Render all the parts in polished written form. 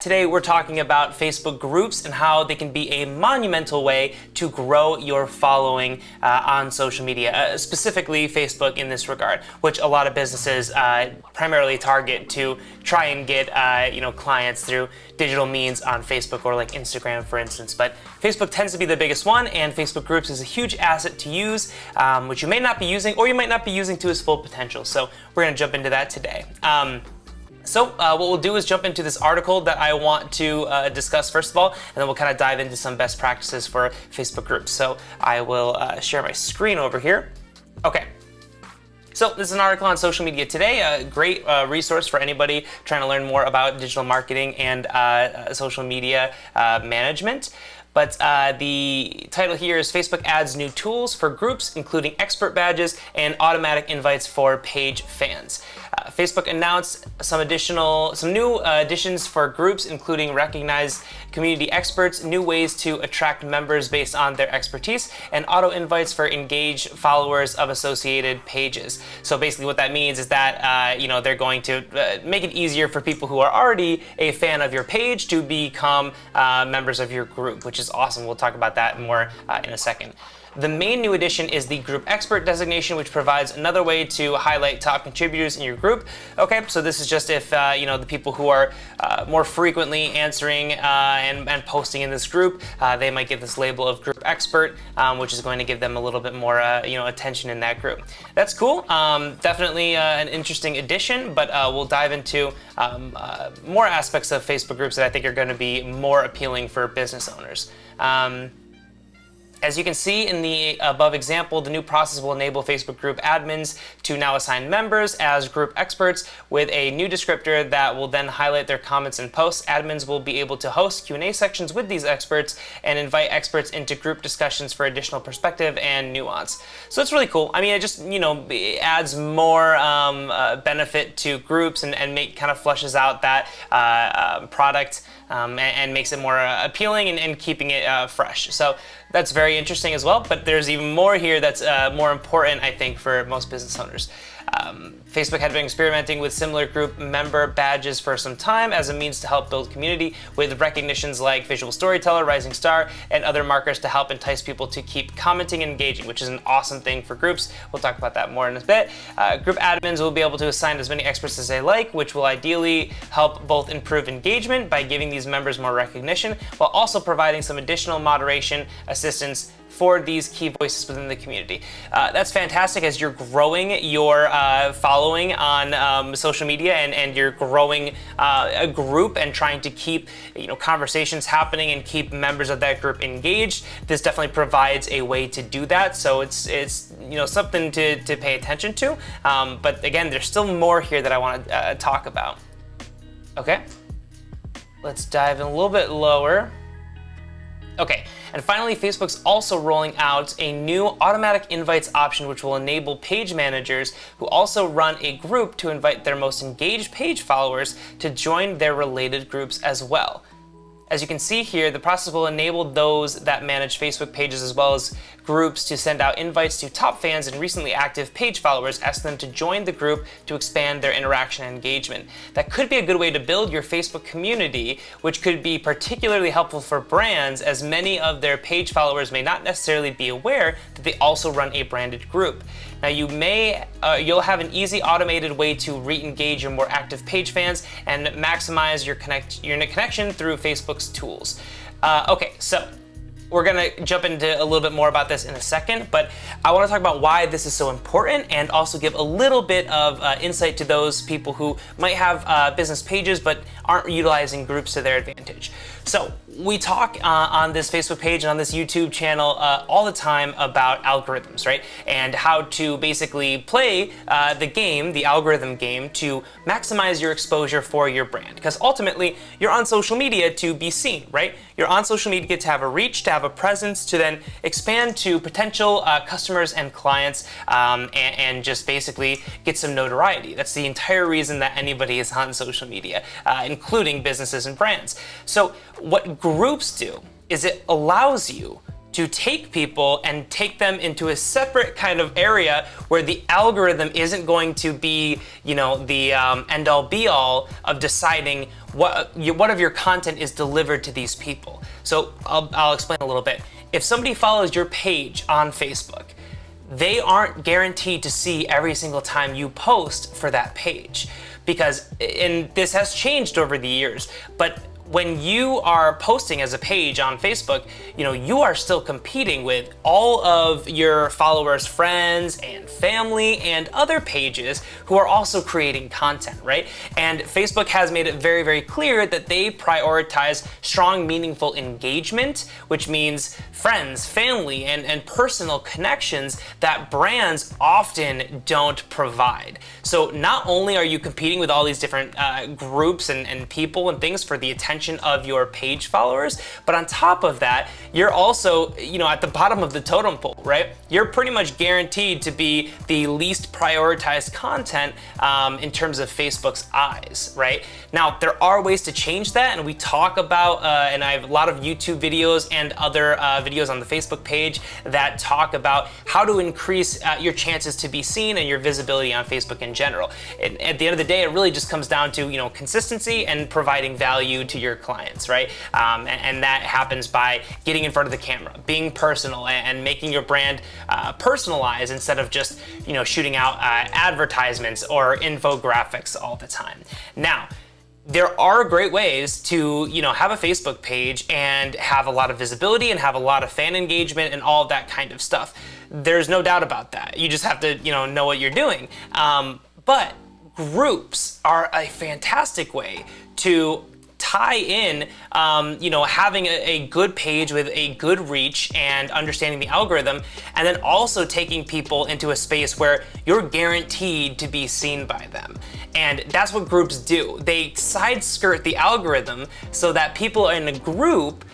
Today we're talking about Facebook groups and how they can be a monumental way to grow your following on social media, specifically Facebook in this regard, which a lot of businesses primarily target to try and get clients through digital means on Facebook or like Instagram, for instance. But Facebook tends to be the biggest one, and Facebook groups is a huge asset to use, which you may not be using or you might not be using to its full potential. So we're going to jump into that today. So what we'll do is jump into this article that I want to discuss first of all, and then we'll kind of dive into some best practices for Facebook groups. So I will share my screen over here. Okay. So this is an article on Social Media Today, a great resource for anybody trying to learn more about digital marketing and social media management. But the title here is Facebook adds new tools for groups, including expert badges and automatic invites for page fans. Facebook announced some new additions for groups, including recognized community experts, new ways to attract members based on their expertise, and auto invites for engaged followers of associated pages. So basically what that means is that they're going to make it easier for people who are already a fan of your page to become members of your group, which is awesome. We'll talk about that more in a second. The main new addition is the group expert designation, which provides another way to highlight top contributors in your group. Okay, so this is just if the people who are more frequently answering and posting in this group, they might get this label of group expert, which is going to give them a little bit more attention in that group. That's cool. Definitely an interesting addition, but we'll dive into more aspects of Facebook groups that I think are going to be more appealing for business owners. As you can see in the above example, the new process will enable Facebook group admins to now assign members as group experts with a new descriptor that will then highlight their comments and posts. Admins will be able to host Q&A sections with these experts and invite experts into group discussions for additional perspective and nuance. So it's really cool. I mean, it just it adds more benefit to groups and kind of flushes out that product and makes it more appealing and keeping it fresh. So that's very interesting as well, but there's even more here that's more important, I think, for most business owners. Facebook had been experimenting with similar group member badges for some time as a means to help build community with recognitions like Visual Storyteller, Rising Star, and other markers to help entice people to keep commenting and engaging, which is an awesome thing for groups. We'll talk about that more in a bit. Group admins will be able to assign as many experts as they like, which will ideally help both improve engagement by giving these members more recognition, while also providing some additional moderation assistance for these key voices within the community. That's fantastic as you're growing your following on social media and you're growing a group and trying to keep conversations happening and keep members of that group engaged. This definitely provides a way to do that. So it's something to pay attention to. But again, there's still more here that I want to talk about. Okay, let's dive in a little bit lower. Okay, and finally, Facebook's also rolling out a new automatic invites option, which will enable page managers who also run a group to invite their most engaged page followers to join their related groups as well. As you can see here, the process will enable those that manage Facebook pages as well as groups to send out invites to top fans and recently active page followers, ask them to join the group to expand their interaction and engagement. That could be a good way to build your Facebook community, which could be particularly helpful for brands as many of their page followers may not necessarily be aware that they also run a branded group. Now you'll have an easy automated way to re-engage your more active page fans and maximize your connection through Facebook's tools. Okay, so we're gonna jump into a little bit more about this in a second, but I wanna talk about why this is so important and also give a little bit of insight to those people who might have business pages but aren't utilizing groups to their advantage. So we talk on this Facebook page and on this YouTube channel all the time about algorithms, right? And how to basically play the algorithm game to maximize your exposure for your brand. Because ultimately, you're on social media to be seen, right? You're on social media to have a reach, to have a presence, to then expand to potential customers and clients and just basically get some notoriety. That's the entire reason that anybody is on social media, including businesses and brands. So what groups do is it allows you to take people and take them into a separate kind of area where the algorithm isn't going to be, the end-all be-all of deciding what of your content is delivered to these people. So I'll explain a little bit. If somebody follows your page on Facebook, they aren't guaranteed to see every single time you post for that page, because, and this has changed over the years, but when you are posting as a page on Facebook, you are still competing with all of your followers' friends and family and other pages who are also creating content, right? And Facebook has made it very, very clear that they prioritize strong, meaningful engagement, which means friends, family, and personal connections that brands often don't provide. So not only are you competing with all these different groups and people and things for the attention of your page followers, but on top of that, you're also, at the bottom of the totem pole, right? You're pretty much guaranteed to be the least prioritized content in terms of Facebook's eyes, right? Now, there are ways to change that, and we talk about, and I have a lot of YouTube videos and other videos on the Facebook page that talk about how to increase your chances to be seen and your visibility on Facebook in general. And at the end of the day, it really just comes down to, consistency and providing value to your clients, right? And that happens by getting in front of the camera, being personal, and making your brand personalized instead of just, shooting out advertisements or infographics all the time. Now, there are great ways to, have a Facebook page and have a lot of visibility and have a lot of fan engagement and all of that kind of stuff. There's no doubt about that. You just have to, know what you're doing. But groups are a fantastic way to tie in, having a good page with a good reach and understanding the algorithm, and then also taking people into a space where you're guaranteed to be seen by them. And that's what groups do. They side skirt the algorithm so that people in a group,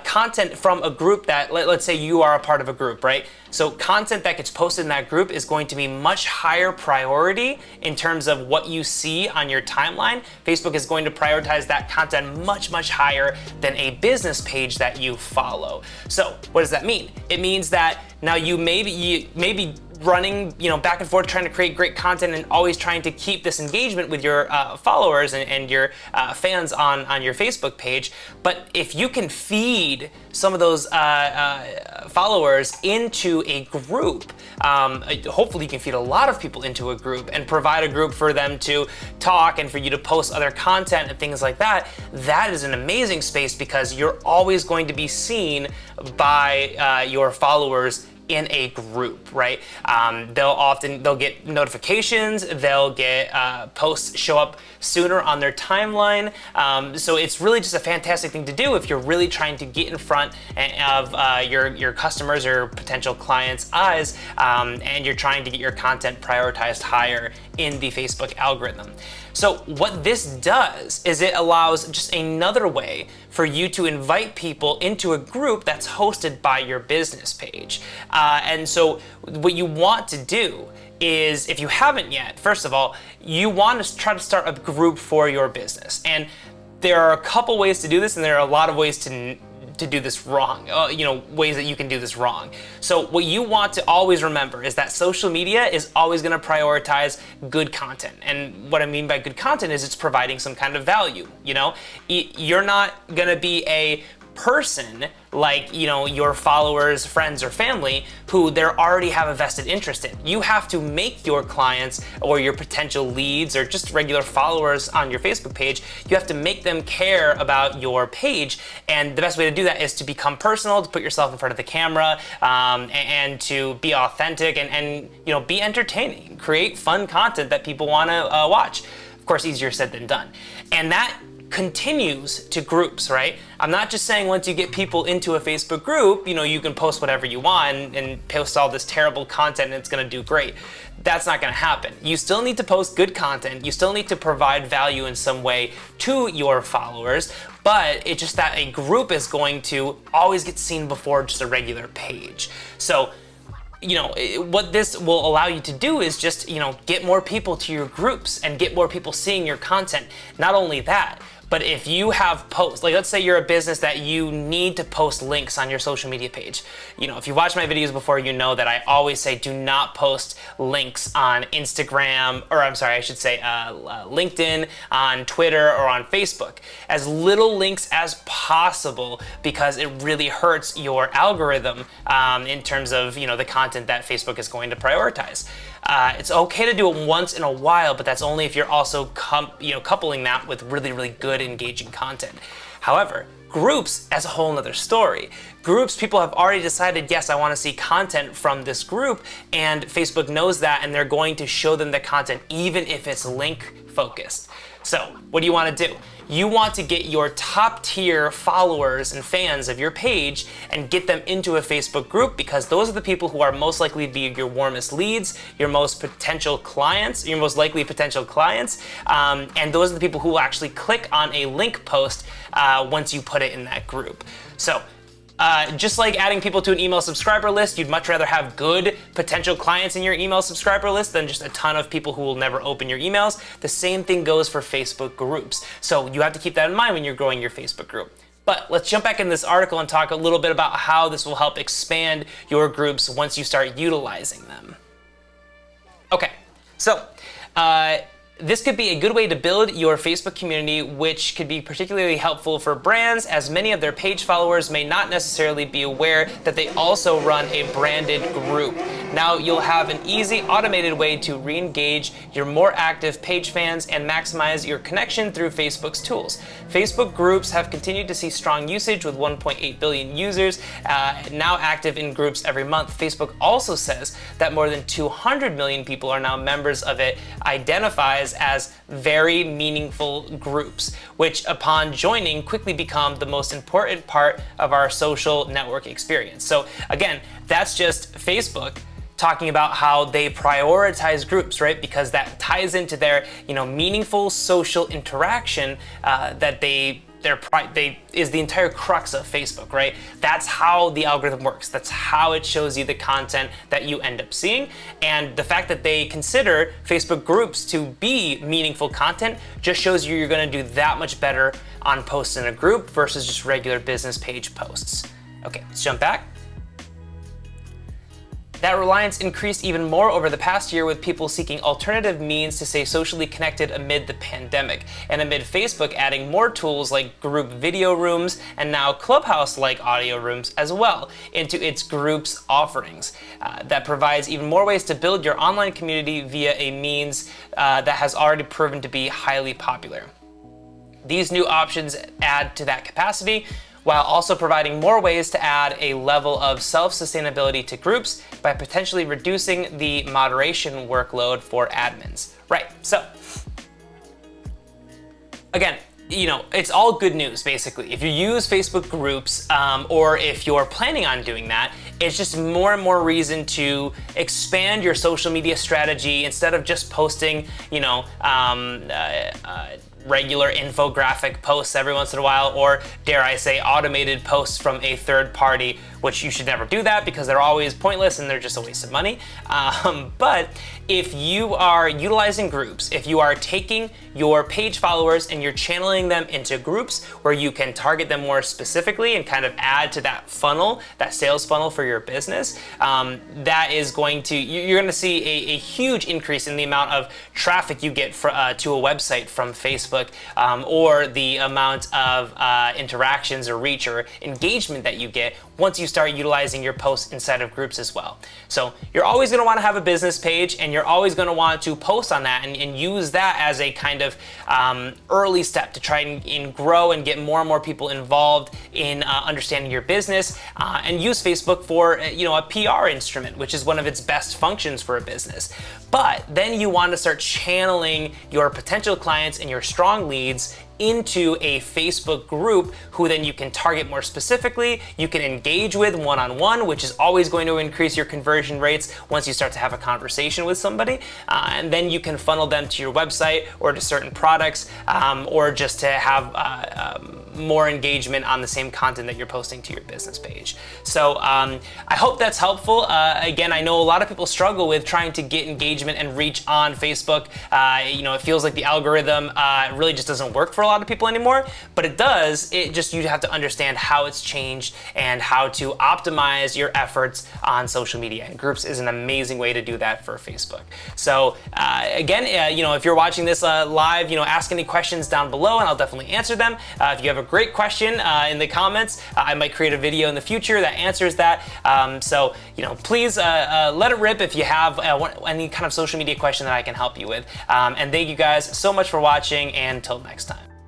content from a group that, let's say you are a part of a group, right? So content that gets posted in that group is going to be much higher priority in terms of what you see on your timeline. Facebook is going to prioritize that content much, much higher than a business page that you follow. So what does that mean? It means that now you may be running, back and forth, trying to create great content and always trying to keep this engagement with your followers and your fans on your Facebook page. But if you can feed some of those followers into a group, hopefully you can feed a lot of people into a group and provide a group for them to talk and for you to post other content and things like that. That is an amazing space because you're always going to be seen by your followers in a group, right? They'll get notifications, they'll get posts show up sooner on their timeline. So it's really just a fantastic thing to do if you're really trying to get in front of your customers or potential clients' eyes, and you're trying to get your content prioritized higher in the Facebook algorithm. So what this does is it allows just another way for you to invite people into a group that's hosted by your business page. And so what you want to do is, if you haven't yet, first of all, you want to try to start a group for your business. And there are a couple ways to do this, and there are a lot of ways to do this wrong, ways that you can do this wrong. So what you want to always remember is that social media is always going to prioritize good content. And what I mean by good content is it's providing some kind of value. You're not going to be a person like, your followers, friends, or family who they already have a vested interest in. You have to make your clients or your potential leads or just regular followers on your Facebook page, you have to make them care about your page. And the best way to do that is to become personal, to put yourself in front of the camera, and to be authentic and be entertaining, create fun content that people want to watch. Of course, easier said than done. And that continues to groups, right? I'm not just saying once you get people into a Facebook group, you can post whatever you want and post all this terrible content and it's gonna do great. That's not gonna happen. You still need to post good content. You still need to provide value in some way to your followers, but it's just that a group is going to always get seen before just a regular page. So what this will allow you to do is just, get more people to your groups and get more people seeing your content. Not only that, But if you have posts, like let's say you're a business that you need to post links on your social media page. If you watch my videos before, you know that I always say do not post links on Instagram, or I'm sorry, I should say LinkedIn, on Twitter, or on Facebook. As little links as possible, because it really hurts your algorithm in terms of the content that Facebook is going to prioritize. It's okay to do it once in a while, but that's only if you're also coupling that with really, really good engaging content. However, groups as a whole nother story. Groups, people have already decided, yes, I want to see content from this group, and Facebook knows that, and they're going to show them the content even if it's link focused. So what do you want to do? You want to get your top tier followers and fans of your page and get them into a Facebook group, because those are the people who are most likely to be your warmest leads, your most potential clients, your most likely potential clients, and those are the people who will actually click on a link post once you put it in that group. So just like adding people to an email subscriber list, you'd much rather have good potential clients in your email subscriber list than just a ton of people who will never open your emails. The same thing goes for Facebook groups. So you have to keep that in mind when you're growing your Facebook group. But let's jump back in this article and talk a little bit about how this will help expand your groups once you start utilizing them. Okay, so this could be a good way to build your Facebook community, which could be particularly helpful for brands, as many of their page followers may not necessarily be aware that they also run a branded group. Now you'll have an easy, automated way to re-engage your more active page fans and maximize your connection through Facebook's tools. Facebook groups have continued to see strong usage, with 1.8 billion users now active in groups every month. Facebook also says that more than 200 million people are now members of it, identifies as very meaningful groups, which upon joining quickly become the most important part of our social network experience. So again, that's just Facebook talking about how they prioritize groups, right? Because that ties into their, meaningful social interaction that is the entire crux of Facebook, right? That's how the algorithm works. That's how it shows you the content that you end up seeing. And the fact that they consider Facebook groups to be meaningful content just shows you you're gonna do that much better on posts in a group versus just regular business page posts. Okay, let's jump back. That reliance increased even more over the past year, with people seeking alternative means to stay socially connected amid the pandemic, and amid Facebook adding more tools like group video rooms and now Clubhouse-like audio rooms as well into its groups offerings. That provides even more ways to build your online community via a means that has already proven to be highly popular. These new options add to that capacity, while also providing more ways to add a level of self-sustainability to groups by potentially reducing the moderation workload for admins. Right, so again, it's all good news, basically. If you use Facebook groups, or if you're planning on doing that, it's just more and more reason to expand your social media strategy instead of just posting, regular infographic posts every once in a while, or dare I say automated posts from a third party, which you should never do that because they're always pointless and they're just a waste of money. But if you are utilizing groups, if you are taking your page followers and you're channeling them into groups where you can target them more specifically and kind of add to that funnel, that sales funnel for your business, that is going to, you're going to see a huge increase in the amount of traffic you get to a website from Facebook, or the amount of interactions or reach or engagement that you get once you start utilizing your posts inside of groups as well. So you're always going to want to have a business page, and you're always going to want to post on that and use that as a kind of early step to try and grow and get more and more people involved in understanding your business, and use Facebook for a PR instrument, which is one of its best functions for a business. But then you want to start channeling your potential clients and your strong leads into a Facebook group who then you can target more specifically, you can engage with one-on-one, which is always going to increase your conversion rates once you start to have a conversation with somebody, and then you can funnel them to your website or to certain products, or just to have more engagement on the same content that you're posting to your business page. So I hope that's helpful. Again, I know a lot of people struggle with trying to get engagement and reach on Facebook. It feels like the algorithm really just doesn't work for a lot of people anymore, but it does. It just, you have to understand how it's changed and how to optimize your efforts on social media. And groups is an amazing way to do that for Facebook. So again, if you're watching this live, ask any questions down below and I'll definitely answer them. If you have a great question in the comments, I might create a video in the future that answers that. So please let it rip if you have any kind of social media question that I can help you with. And thank you guys so much for watching, and until next time.